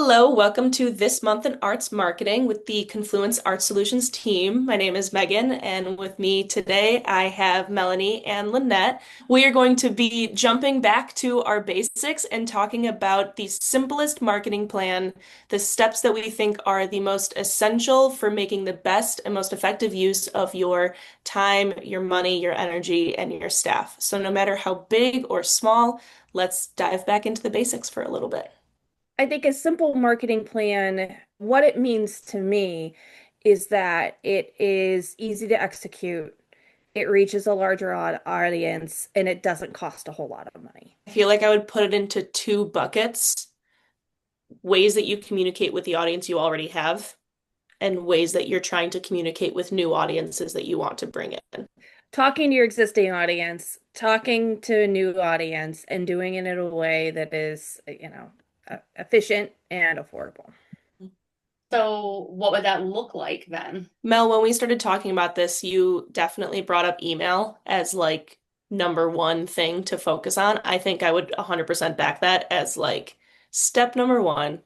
Hello, welcome to This Month in Arts Marketing with the Confluence Art Solutions team. My name is Megan, and with me today I have Melanie and Lynette. We are going to be jumping back to our basics and talking about the simplest marketing plan, the steps that we think are the most essential for making the best and most effective use of your time, your money, your energy, and your staff. So, no matter how big or small, let's dive back into the basics for a little bit. I think a simple marketing plan, what it means to me is that it is easy to execute, it reaches a larger audience, and it doesn't cost a whole lot of money. I feel like I would put it into two buckets, ways that you communicate with the audience you already have, and ways that you're trying to communicate with new audiences that you want to bring in. Talking to your existing audience, talking to a new audience, and doing it in a way that is, efficient and affordable. So what would that look like then? Mel, when we started talking about this, you definitely brought up email as like number one thing to focus on. I think I would 100% back that as like step number one,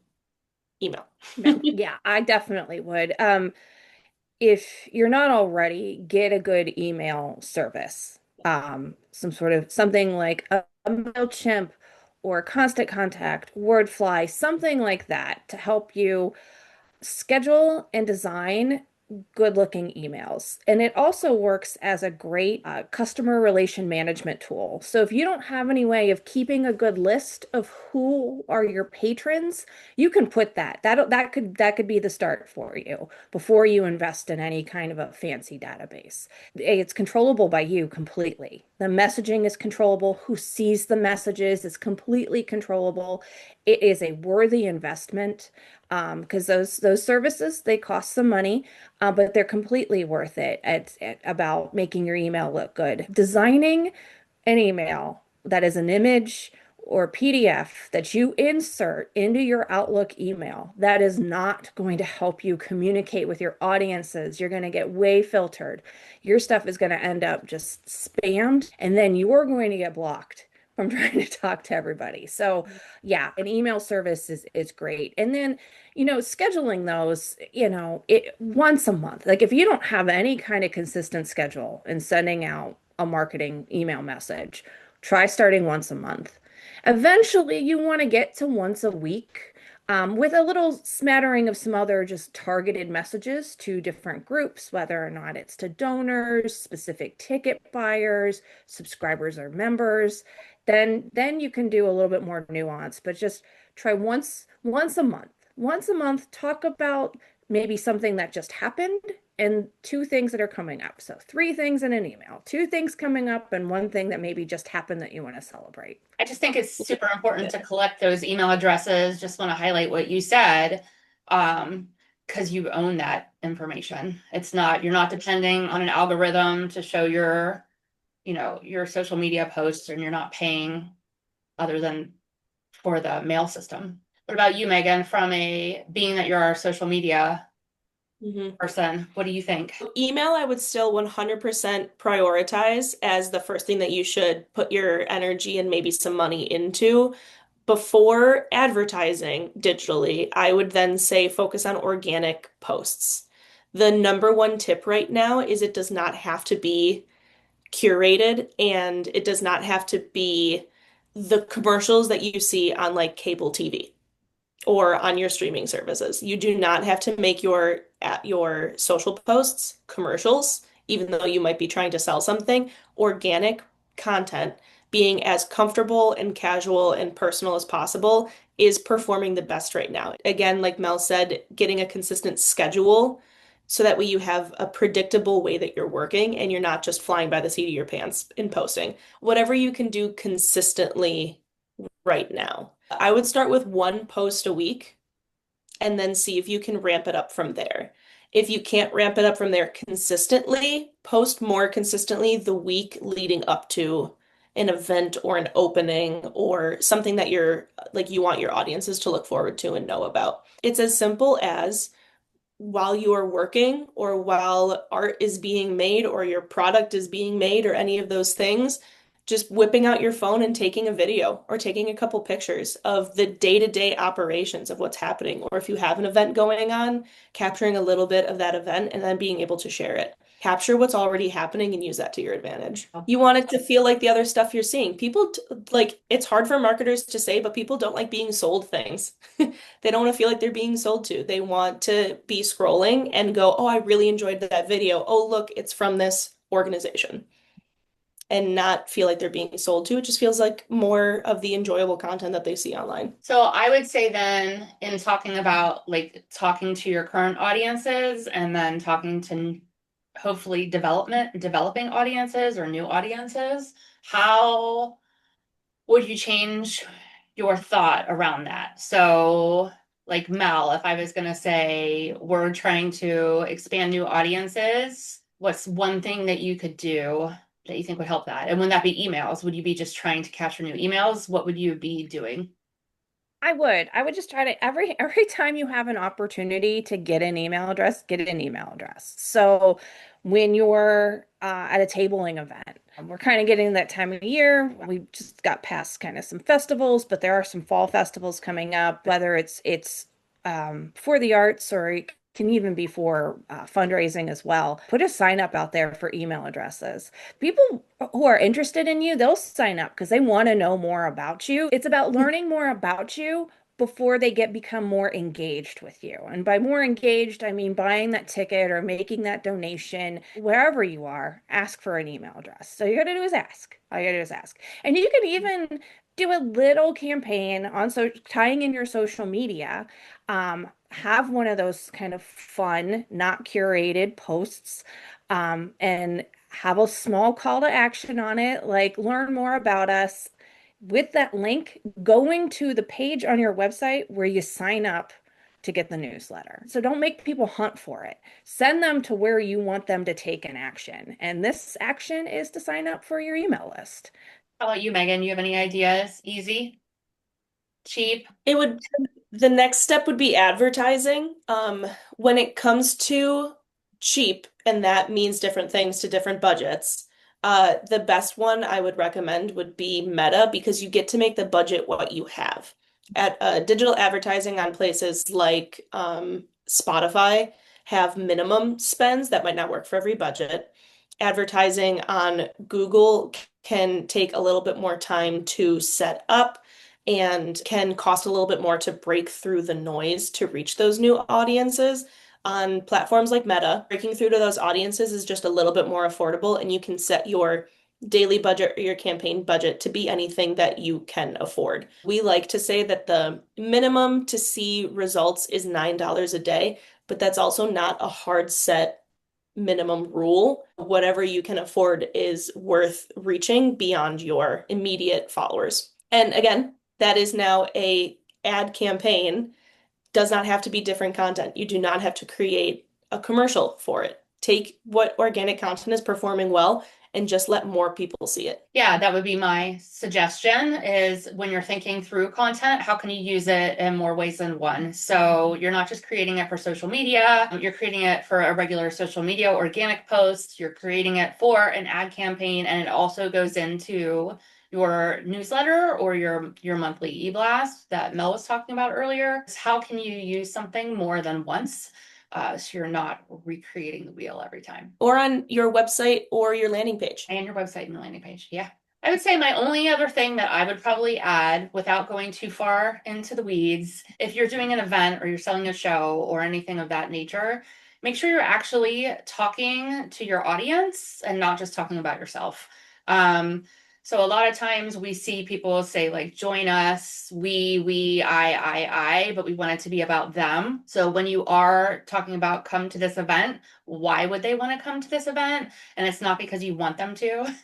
email. No, yeah, I definitely would. If you're not already, get a good email service. Some sort of something like a MailChimp or Constant Contact, Wordfly, something like that to help you schedule and design good looking emails. And it also works as a great customer relation management tool. So if you don't have any way of keeping a good list of who are your patrons, you can put that could be the start for you before you invest in any kind of a fancy database. It's controllable by you completely. The messaging is controllable. Who sees the messages is completely controllable. It is a worthy investment because those services they cost some money, but they're completely worth it about making your email look good. Designing an email that is an image or PDF that you insert into your Outlook email, that is not going to help you communicate with your audiences. You're going to get way filtered. Your stuff is going to end up just spammed, and then you're going to get blocked from trying to talk to everybody. So, yeah, an email service is great. And then, scheduling those, it once a month. Like if you don't have any kind of consistent schedule in sending out a marketing email message, try starting once a month. Eventually, you want to get to once a week. With a little smattering of some other just targeted messages to different groups, whether or not it's to donors, specific ticket buyers, subscribers or members, then you can do a little bit more nuance, but just try once a month. Once a month, talk about maybe something that just happened and two things that are coming up. So three things in an email, two things coming up, and one thing that maybe just happened that you want to celebrate. I just think it's super important to collect those email addresses. Just want to highlight what you said, because you own that information. You're not depending on an algorithm to show your social media posts, and you're not paying other than for the mail system. What about you, Megan, being that you're our social media person, what do you think? Email, I would still 100% prioritize as the first thing that you should put your energy and maybe some money into. Before advertising digitally, I would then say focus on organic posts. The number one tip right now is it does not have to be curated and it does not have to be the commercials that you see on like cable TV or on your streaming services. You do not have to make your social posts commercials, even though you might be trying to sell something. Organic content, being as comfortable and casual and personal as possible, is performing the best right now. Again, like Mel said, getting a consistent schedule so that way you have a predictable way that you're working and you're not just flying by the seat of your pants in posting. Whatever you can do consistently right now. I would start with one post a week and then see if you can ramp it up from there. If you can't ramp it up from there consistently, post more consistently the week leading up to an event or an opening or something that you want your audiences to look forward to and know about. It's as simple as while you are working or while art is being made or your product is being made or any of those things, just whipping out your phone and taking a video or taking a couple pictures of the day-to-day operations of what's happening. Or if you have an event going on, capturing a little bit of that event and then being able to share it. Capture what's already happening and use that to your advantage. You want it to feel like the other stuff you're seeing. Like, it's hard for marketers to say, but people don't like being sold things. They don't want to feel like they're being sold to. They want to be scrolling and go, oh, I really enjoyed that video. Oh, look, it's from this organization, and not feel like they're being sold to. It just feels like more of the enjoyable content that they see online. So I would say then, in talking about like talking to your current audiences and then talking to hopefully developing audiences or new audiences, how would you change your thought around that? So, like Mel, if I was going to say we're trying to expand new audiences, what's one thing that you could do that you think would help that? And would that be emails? Would you be just trying to capture new emails? What would you be doing? I would. I would just try to every time you have an opportunity to get an email address, get an email address. So when you're at a tabling event, we're kind of getting that time of year. We just got past kind of some festivals, but there are some fall festivals coming up, whether it's for the arts or it can even be for fundraising as well. Put a sign up out there for email addresses. People who are interested in you, they'll sign up because they want to know more about you. It's about learning more about you before they become more engaged with you. And by more engaged, I mean buying that ticket or making that donation, wherever you are, ask for an email address. So you got to do is ask. All you got to do is ask. And you can even do a little campaign on tying in your social media. Have one of those kind of fun, not curated posts, and have a small call to action on it, like learn more about us with that link going to the page on your website where you sign up to get the newsletter. So don't make people hunt for it. Send them to where you want them to take an action. And this action is to sign up for your email list. How about you, Megan? You have any ideas? Easy, cheap? It would, the next step would be advertising. When it comes to cheap, and that means different things to different budgets, the best one I would recommend would be Meta because you get to make the budget what you have. At digital advertising on places like Spotify have minimum spends that might not work for every budget. Advertising on Google can take a little bit more time to set up and can cost a little bit more to break through the noise to reach those new audiences. On platforms like Meta, breaking through to those audiences is just a little bit more affordable, and you can set your daily budget or your campaign budget to be anything that you can afford. We like to say that the minimum to see results is $9 a day, but that's also not a hard set minimum rule. Whatever you can afford is worth reaching beyond your immediate followers. And again, that is now a ad campaign. Does not have to be different content. You do not have to create a commercial for it. Take what organic content is performing well and just let more people see it. Yeah, that would be my suggestion is when you're thinking through content, how can you use it in more ways than one? So you're not just creating it for social media, you're creating it for a regular social media organic post, you're creating it for an ad campaign, and it also goes into your newsletter or your monthly e-blast that Mel was talking about earlier. How can you use something more than once? So you're not recreating the wheel every time. Or on your website or your landing page. And your website and the landing page. Yeah. I would say my only other thing that I would probably add without going too far into the weeds, if you're doing an event or you're selling a show or anything of that nature, make sure you're actually talking to your audience and not just talking about yourself. So a lot of times we see people say like, join us, I, but we want it to be about them. So when you are talking about come to this event, why would they want to come to this event? And it's not because you want them to,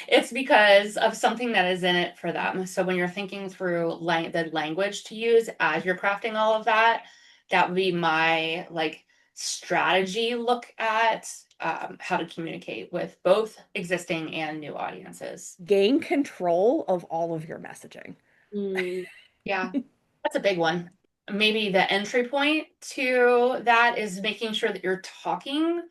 it's because of something that is in it for them. So when you're thinking through the language to use as you're crafting all of that, that would be my like strategy look at how to communicate with both existing and new audiences. Gain control of all of your messaging. Yeah, that's a big one. Maybe the entry point to that is making sure that you're talking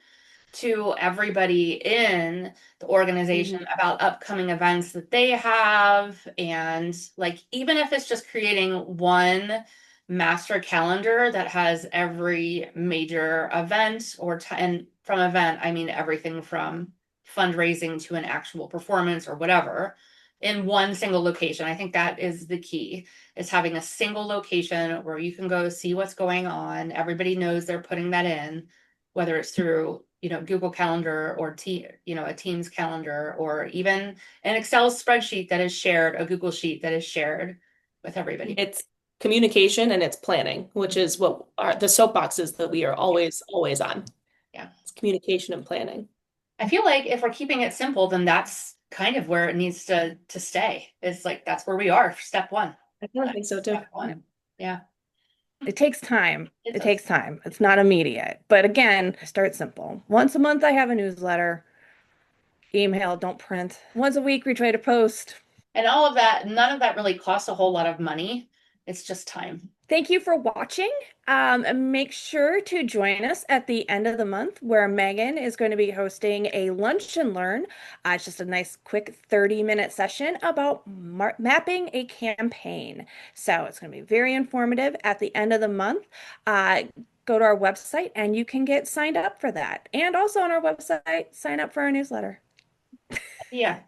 to everybody in the organization Mhm. about upcoming events that they have. And like, even if it's just creating one master calendar that has every major event and from event, I mean everything from fundraising to an actual performance or whatever in one single location. I think that is the key, is having a single location where you can go see what's going on. Everybody knows they're putting that in, whether it's through, Google Calendar or a Teams calendar, or even an Excel spreadsheet that is shared, a Google sheet that is shared with everybody. It's communication and it's planning, which is what are the soapboxes that we are always, always on. Yeah. It's communication and planning. I feel like if we're keeping it simple, then that's kind of where it needs to stay. It's like that's where we are, step one. I kind of think so too. Step one. Yeah. It takes time. It It does. takes time. It's not immediate. But again, start simple. Once a month, I have a newsletter, email, don't print. Once a week, we try to post. And all of that, none of that really costs a whole lot of money. It's just time. Thank you for watching. And make sure to join us at the end of the month where Megan is going to be hosting a lunch and learn. It's just a nice, quick 30-minute session about mapping a campaign. So it's going to be very informative at the end of the month. Uh, Go to our website and you can get signed up for that. And also on our website, sign up for our newsletter. Yeah.